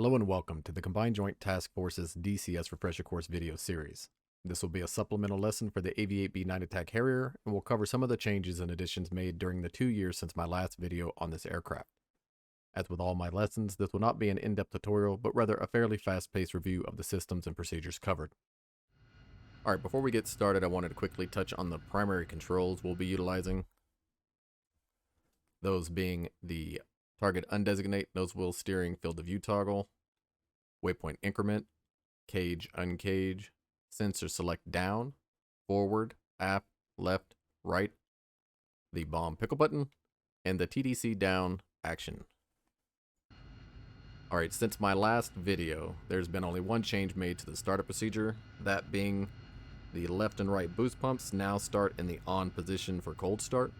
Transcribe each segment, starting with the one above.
Hello and welcome to the Combined Joint Task Force's DCS Refresher Course video series. This will be a supplemental lesson for the AV-8B night attack Harrier, and will cover some of the changes and additions made during the 2 years since my last video on this aircraft. As with all my lessons, this will not be an in-depth tutorial, but rather a fairly fast-paced review of the systems and procedures covered. Alright, before we get started, I wanted to quickly touch on the primary controls we'll be utilizing. Those being the target undesignate, nose wheel steering, field of view toggle, waypoint increment, cage uncage, sensor select down, forward, aft, left, right, the bomb pickle button, and the TDC down action. Alright, since my last video, there's been only one change made to the startup procedure, that being the left and right boost pumps now start in the on position for cold start.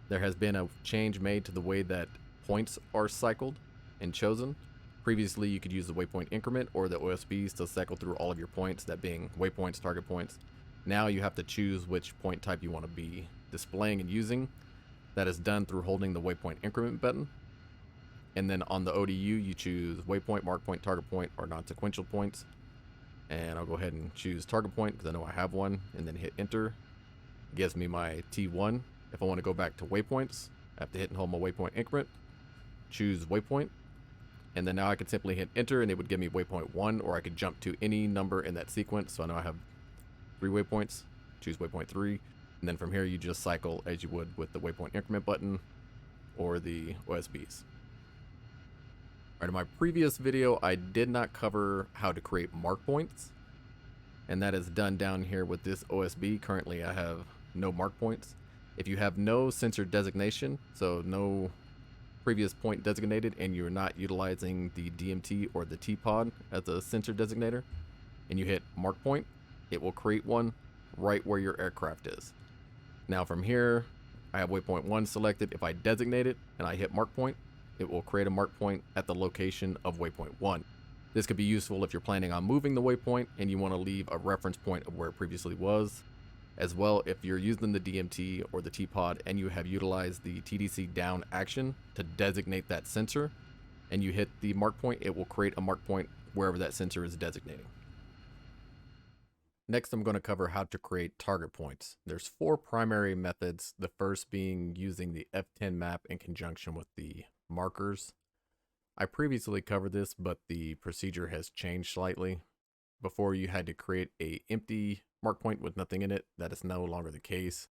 There has been a change made to the way that points are cycled and chosen. Previously, you could use the waypoint increment or the OSBs to cycle through all of your points, that being waypoints, target points. Now you have to choose which point type you want to be displaying and using. That is done through holding the waypoint increment button. And then on the ODU, you choose waypoint, mark point, target point, or non-sequential points. And I'll go ahead and choose target point because I know I have one, and then hit enter. It gives me my T1. If I want to go back to waypoints, I have to hit and hold my waypoint increment, choose waypoint, and then now I can simply hit enter and it would give me waypoint 1, or I could jump to any number in that sequence. So I know I have 3 waypoints, choose waypoint 3, and then from here you just cycle as you would with the waypoint increment button or the OSBs. Alright, in my previous video I did not cover how to create mark points, and that is done down here with this OSB. Currently I have no mark points. If you have no sensor designation, so no previous point designated, and you're not utilizing the DMT or the T-pod as a sensor designator, and you hit mark point, it will create one right where your aircraft is. Now from here, I have waypoint 1 selected. If I designate it and I hit mark point, it will create a mark point at the location of waypoint 1. This could be useful if you're planning on moving the waypoint and you want to leave a reference point of where it previously was. As well, if you're using the DMT or the T-pod and you have utilized the TDC down action to designate that sensor, and you hit the mark point, it will create a mark point wherever that sensor is designating. Next, I'm going to cover how to create target points. There's 4 primary methods, the first being using the F10 map in conjunction with the markers. I previously covered this, but the procedure has changed slightly. Before, you had to create an empty mark point with nothing in it. That is no longer the case.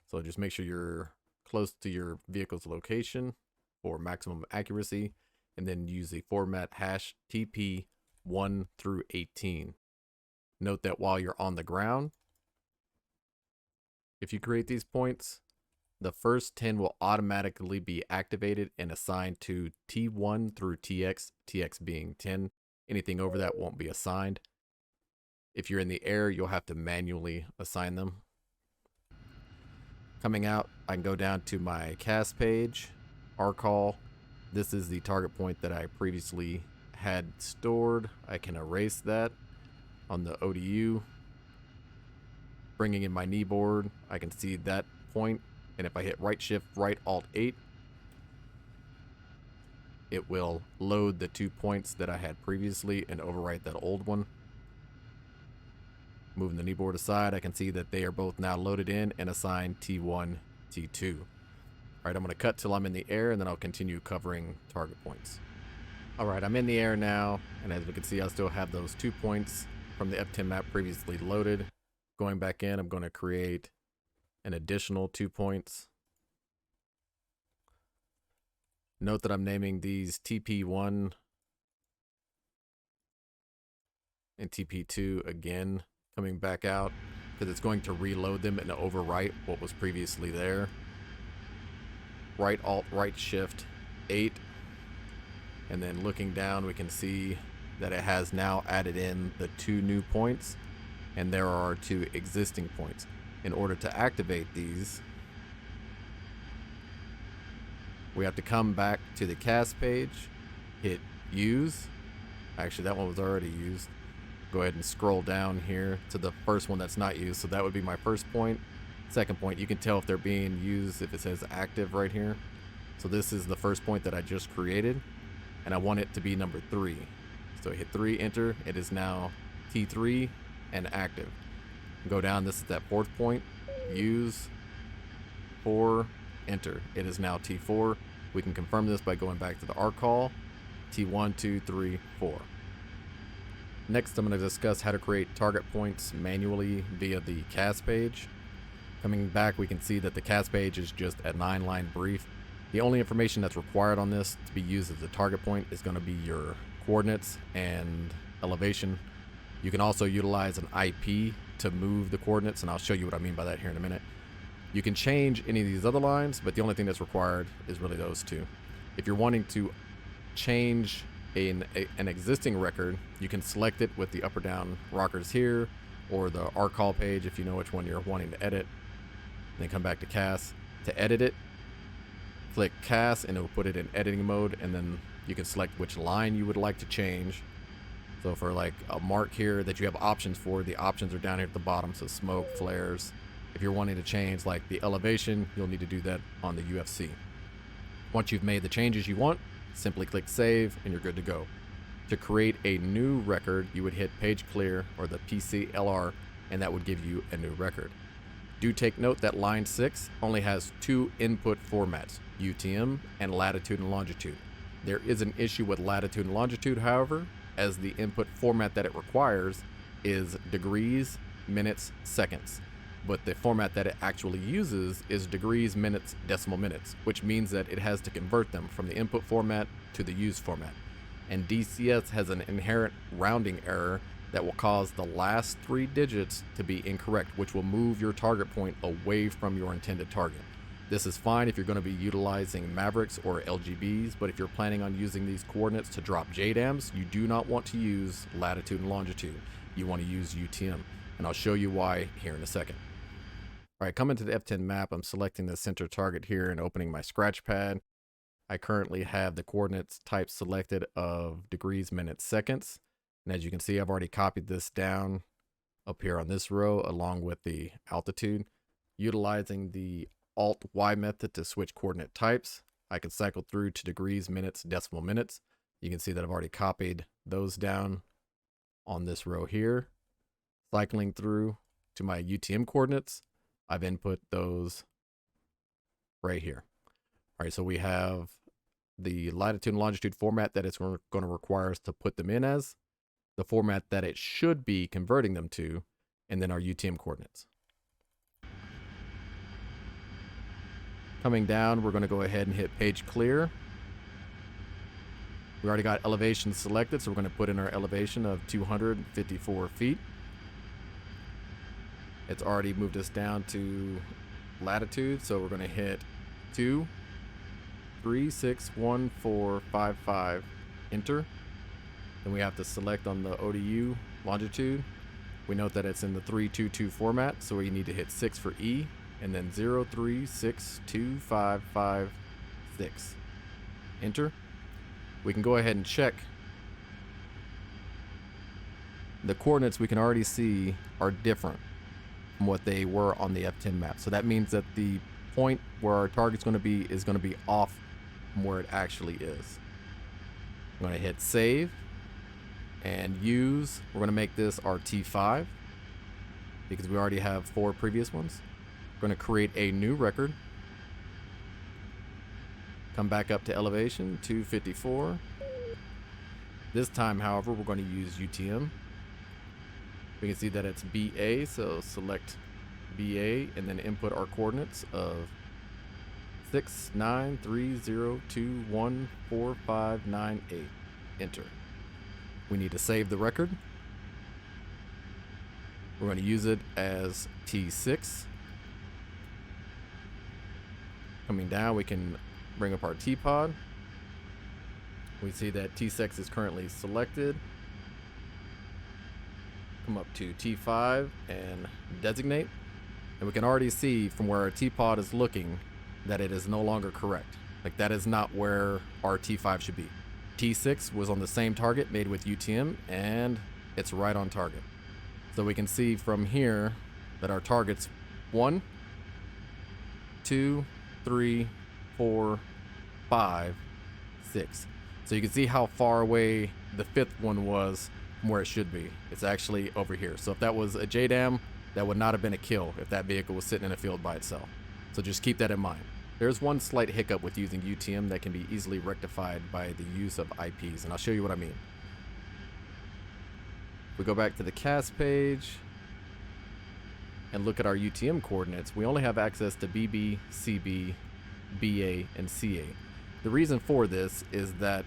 So just make sure you're close to your vehicle's location for maximum accuracy, and then use the format hash TP 1 through 18. Note that while you're on the ground, if you create these points, the first 10 will automatically be activated and assigned to T1 through TX, TX being 10. Anything over that won't be assigned. If you're in the air, you'll have to manually assign them. Coming out, I can go down to my cast page, RCall. This is the target point that I previously had stored. I can erase that on the ODU. Bringing in my knee board, I can see that point, and if I hit right shift, right alt 8, it will load the 2 points that I had previously and overwrite that old one. Moving the knee board aside, I can see that they are both now loaded in and assigned T1, T2. Alright, I'm going to cut till I'm in the air, and then I'll continue covering target points. Alright, I'm in the air now, and as we can see, I still have those 2 points from the F10 map previously loaded. Going back in, I'm going to create an additional 2 points. Note that I'm naming these TP1 and TP2 again. Coming back out because it's going to reload them and overwrite what was previously there. Right alt, right shift 8, and then looking down, we can see that it has now added in the 2 new points, and there are 2 existing points. In order to activate these, we have to come back to the cast page, hit use. Actually, that one was already used. Go ahead and scroll down here to the first one that's not used. So that would be my first point. Second point, you can tell if they're being used if it says active right here. So this is the first point that I just created. and I want it to be number 3. So hit 3, enter. It is now T3 and active. Go down, this is that 4th point. Use 4, enter. It is now T4. We can confirm this by going back to the ARC call. T1, 2, 3, 4. Next, I'm going to discuss how to create target points manually via the CAS page. Coming back, we can see that the CAS page is just a 9-line brief. The only information that's required on this to be used as a target point is going to be your coordinates and elevation. You can also utilize an IP to move the coordinates, and I'll show you what I mean by that here in a minute. You can change any of these other lines, but the only thing that's required is really those two. If you're wanting to change an existing record, you can select it with the up or down rockers here, or the ARC call page if you know which one you're wanting to edit. And then come back to CAS. To edit it, click CAS and it will put it in editing mode, and then you can select which line you would like to change. So for like a mark here that you have options for, the options are down here at the bottom, so smoke, flares. If you're wanting to change like the elevation, you'll need to do that on the UFC. Once you've made the changes you want, simply click save and you're good to go. To create a new record, you would hit page clear or the PCLR, and that would give you a new record. Do take note that line 6 only has 2 input formats, UTM and latitude and longitude. There is an issue with latitude and longitude, however, as the input format that it requires is degrees, minutes, seconds. But the format that it actually uses is degrees, minutes, decimal minutes, which means that it has to convert them from the input format to the use format. And DCS has an inherent rounding error that will cause the last 3 digits to be incorrect, which will move your target point away from your intended target. This is fine if you're going to be utilizing Mavericks or LGBs, but if you're planning on using these coordinates to drop JDAMs, you do not want to use latitude and longitude. You want to use UTM, and I'll show you why here in a second. All right, coming to the F10 map, I'm selecting the center target here and opening my scratch pad. I currently have the coordinates type selected of degrees, minutes, seconds. And as you can see, I've already copied this down up here on this row along with the altitude. Utilizing the Alt-Y method to switch coordinate types, I can cycle through to degrees, minutes, decimal minutes. You can see that I've already copied those down on this row here. Cycling through to my UTM coordinates, I've input those right here. All right, so we have the latitude and longitude format that it's going to require us to put them in as, the format that it should be converting them to, and then our UTM coordinates. Coming down, we're going to go ahead and hit page clear. We already got elevation selected, so we're going to put in our elevation of 254 feet. It's already moved us down to latitude, so we're going to hit 2, 3, 6, 1, 4, 5, 5, enter. Then we have to select on the ODU longitude. We note that it's in the 322 format, so we need to hit 6 for E, and then 0, 3, 6, 2, 5, 5, 6. Enter. We can go ahead and check. The coordinates we can already see are different from what they were on the F10 map. So that means that the point where our target's going to be is going to be off from where it actually is. I'm going to hit save and use. We're going to make this our T5 because we already have 4 previous ones. We're going to create a new record. Come back up to elevation 254. This time, however, we're going to use UTM. We can see that it's BA, so select BA and then input our coordinates of 6, 9, 3, 0, 2, 1, 4, 5, 9, 8. Enter. We need to save the record. We're going to use it as T6. Coming down, we can bring up our T-pod. We see that T6 is currently selected. Come up to T5 and designate. And we can already see from where our T-pod is looking that it is no longer correct. Like, that is not where our T5 should be. T6 was on the same target made with UTM, and it's right on target. So we can see from here that our target's 1, 2, 3, 4, 5, 6. So you can see how far away the 5th one was from where it should be. It's actually over here. So if that was a JDAM, that would not have been a kill if that vehicle was sitting in a field by itself. So just keep that in mind. There's one slight hiccup with using UTM that can be easily rectified by the use of IPs, and I'll show you what I mean. We go back to the CAS page and look at our UTM coordinates. We only have access to BB, CB, BA, and CA. The reason for this is that,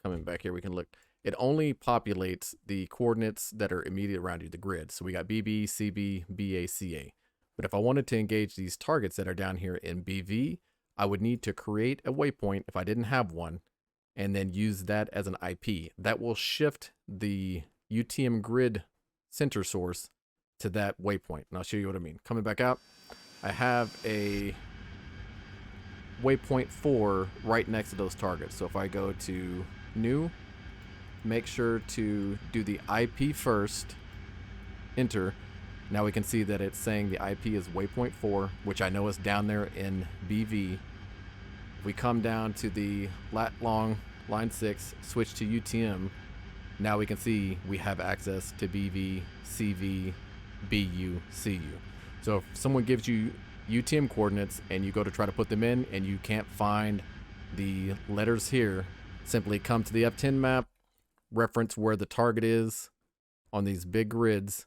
coming back here, we can look. It only populates the coordinates that are immediate around you, the grid. So we got BB, CB, BA, CA. But if I wanted to engage these targets that are down here in BV, I would need to create a waypoint if I didn't have one, and then use that as an IP. That will shift the UTM grid center source to that waypoint. And I'll show you what I mean. Coming back out, I have a waypoint 4 right next to those targets. So if I go to new, make sure to do the IP first, enter. Now we can see that it's saying the IP is waypoint 4, which I know is down there in BV. If we come down to the lat long line 6, switch to UTM, now we can see we have access to BV, CV, BU, CU. So if someone gives you UTM coordinates and you go to try to put them in and you can't find the letters here, simply come to the F10 map, reference where the target is on these big grids,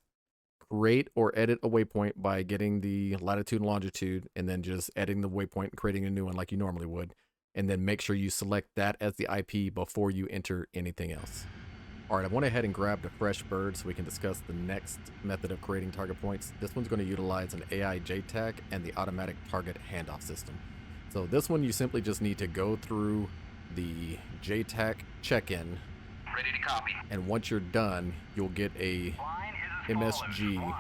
create or edit a waypoint by getting the latitude and longitude, and then just editing the waypoint and creating a new one like you normally would. And then make sure you select that as the IP before you enter anything else. All right, I went ahead and grabbed a fresh bird so we can discuss the next method of creating target points. This one's going to utilize an AI JTAC and the automatic target handoff system. So this one, you simply just need to go through the JTAC check-in. Ready to copy. And once you're done, you'll get a MSG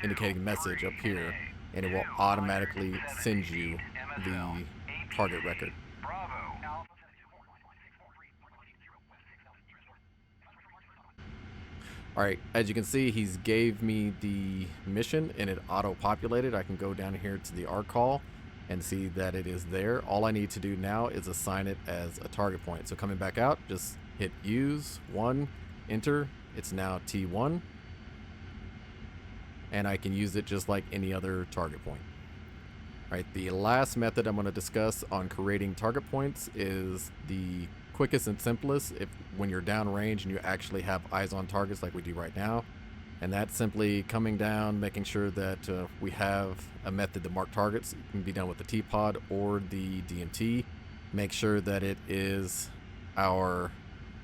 indicating message up here, and it will automatically send you the target record. All right, as you can see, he's gave me the mission and it auto-populated. I can go down here to the ARC call and see that it is there. All I need to do now is assign it as a target point. So coming back out, just hit use 1, enter. It's now T1. And I can use it just like any other target point. All right, the last method I'm going to discuss on creating target points is the quickest and simplest when you're downrange and you actually have eyes on targets like we do right now. And that's simply coming down, making sure that we have a method to mark targets. It can be done with the T-Pod or the DMT. Make sure that it is our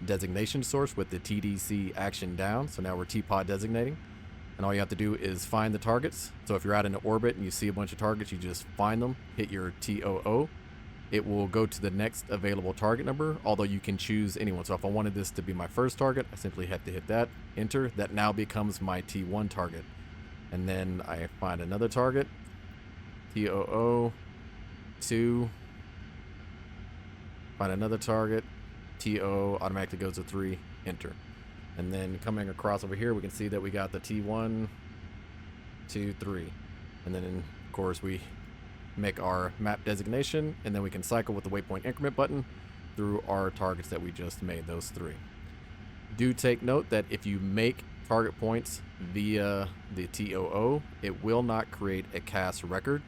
designation source with the TDC action down. So now we're T-Pod designating. And all you have to do is find the targets. So if you're out in the orbit and you see a bunch of targets, you just find them, hit your TOO. It will go to the next available target number, although you can choose anyone. So if I wanted this to be my first target, I simply have to hit that, enter. That now becomes my T1 target. And then I find another target, TOO, 2, find another target, TO automatically goes to 3, enter. And then coming across over here, we can see that we got the T1, 2, 3. And then, of course, we make our map designation, and then we can cycle with the waypoint increment button through our targets that we just made, those 3. Do take note that if you make target points via the TOO, it will not create a CAS record.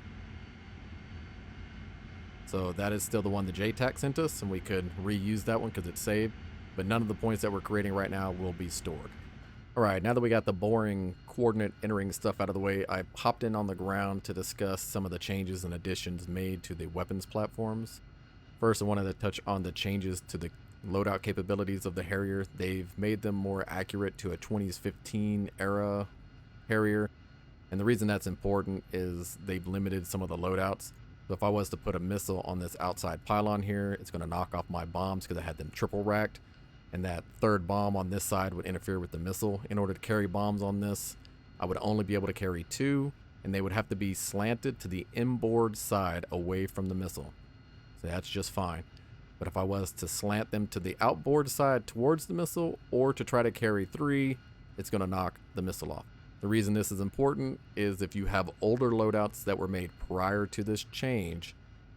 So that is still the one the JTAC sent us, and we could reuse that one because it's saved. But none of the points that we're creating right now will be stored. All right, now that we got the boring coordinate entering stuff out of the way, I popped in on the ground to discuss some of the changes and additions made to the weapons platforms. First, I wanted to touch on the changes to the loadout capabilities of the Harrier. They've made them more accurate to a 2015 era Harrier. And the reason that's important is they've limited some of the loadouts. So if I was to put a missile on this outside pylon here, it's going to knock off my bombs because I had them triple racked. And that third bomb on this side would interfere with the missile. In order to carry bombs on this, I would only be able to carry 2, and they would have to be slanted to the inboard side away from the missile. So that's just fine. But if I was to slant them to the outboard side towards the missile, or to try to carry 3, it's going to knock the missile off. The reason this is important is if you have older loadouts that were made prior to this change,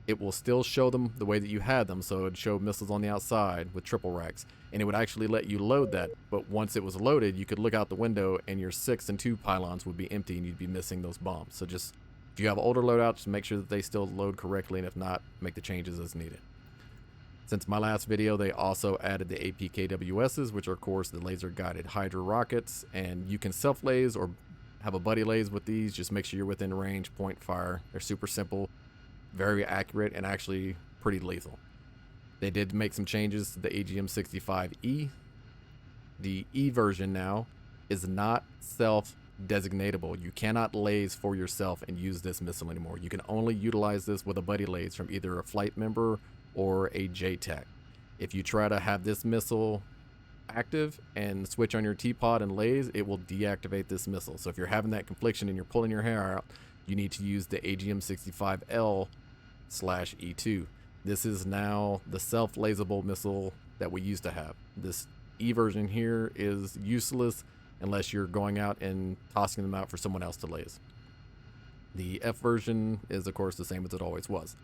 it will still show them the way that you had them. So it would show missiles on the outside with triple racks, and it would actually let you load that. But once it was loaded, you could look out the window and your 6 and 2 pylons would be empty and you'd be missing those bombs. So just, if you have older loadouts, make sure that they still load correctly, and if not, make the changes as needed. Since my last video, they also added the APKWSs, which are of course the laser guided Hydra rockets, and you can self-laze or have a buddy laze with these. Just make sure you're within range, point fire. They're super simple, very accurate, and actually pretty lethal. They did make some changes to the AGM-65E. The E version now is not self-designatable. You cannot laze for yourself and use this missile anymore. You can only utilize this with a buddy laze from either a flight member or a JTAC. If you try to have this missile active and switch on your T-pod and laze, it will deactivate this missile. So if you're having that confliction and you're pulling your hair out, you need to use the AGM-65L/E2. This is now the self-lazable missile that we used to have. This E version here is useless unless you're going out and tossing them out for someone else to laze. The F version is of course the same as it always was.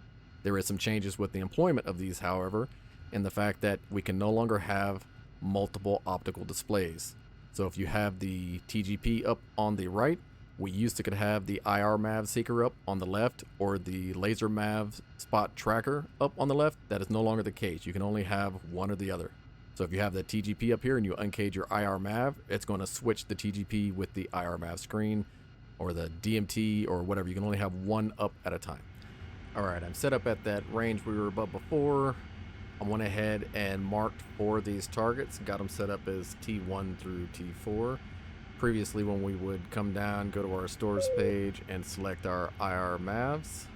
There is some changes with the employment of these, however, in the fact that we can no longer have multiple optical displays. So if you have the TGP up on the right, we used to could have the IR MAV seeker up on the left or the laser MAV spot tracker up on the left. That is no longer the case. You can only have one or the other. So if you have the TGP up here and you uncage your IR MAV, it's going to switch the TGP with the IR MAV screen or the DMT or whatever. You can only have one up at a time. Alright, I'm set up at that range we were above before. I went ahead and marked 4 of these targets, got them set up as T1 through T4. Previously, when we would come down, go to our stores page and select our IR MAVs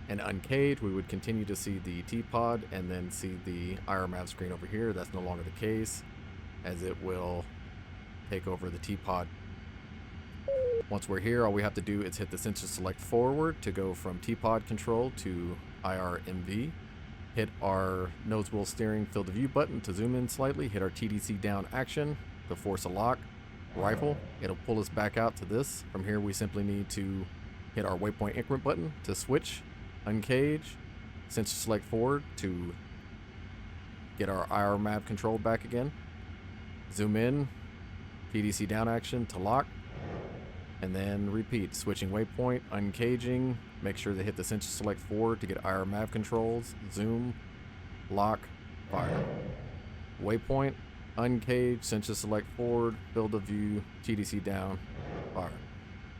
and uncage, we would continue to see the T-pod and then see the IR MAV screen over here. That's no longer the case, as it will take over the T-pod. Once we're here, all we have to do is hit the sensor select forward to go from T-pod control to IR MV. Hit our nose wheel steering field of view button to zoom in slightly. Hit our TDC down action to force a lock rifle. It'll pull us back out to this. From here, we simply need to hit our waypoint increment button to switch, uncage, sensor select forward to get our IR MAV control back again. Zoom in, TDC down action to lock. And then repeat, switching waypoint, uncaging, make sure to hit the sensor select forward to get IR MAV controls, zoom, lock, fire. Waypoint, uncage, sensor select forward, field of view, TDC down, fire.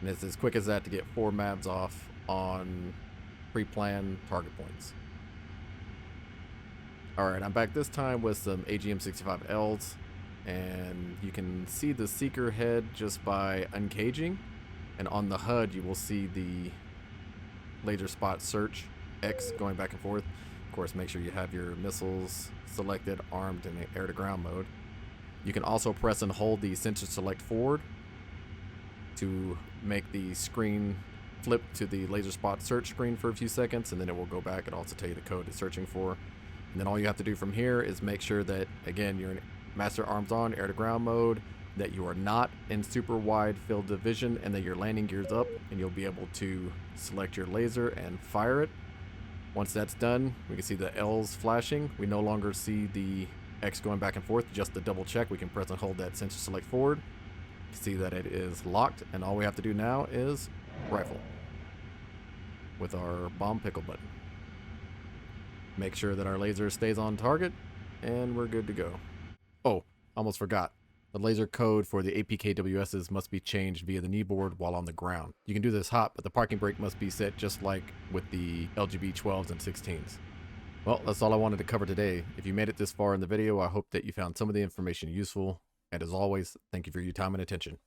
And it's as quick as that to get 4 MAVs off on pre-planned target points. Alright, I'm back this time with some AGM-65Ls. And you can see the seeker head just by uncaging, and on the HUD you will see the laser spot search X going back and forth. Of course, make sure you have your missiles selected, armed in air to ground mode. You can also press and hold the sensor select forward to make the screen flip to the laser spot search screen for a few seconds, and then it will go back and also tell you the code it's searching for. And then all you have to do from here is make sure that, again, you're in master arms on, air to ground mode, that you are not in super wide field of vision, and that your landing gear's up, and you'll be able to select your laser and fire it. Once that's done, we can see the L's flashing. We no longer see the X going back and forth. Just to double check, we can press and hold that sensor select forward. See that it is locked, and all we have to do now is rifle with our bomb pickle button. Make sure that our laser stays on target, and we're good to go. Oh, almost forgot. The laser code for the APKWSs must be changed via the kneeboard while on the ground. You can do this hot, but the parking brake must be set just like with the LGB 12s and 16s. Well, that's all I wanted to cover today. If you made it this far in the video, I hope that you found some of the information useful. And as always, thank you for your time and attention.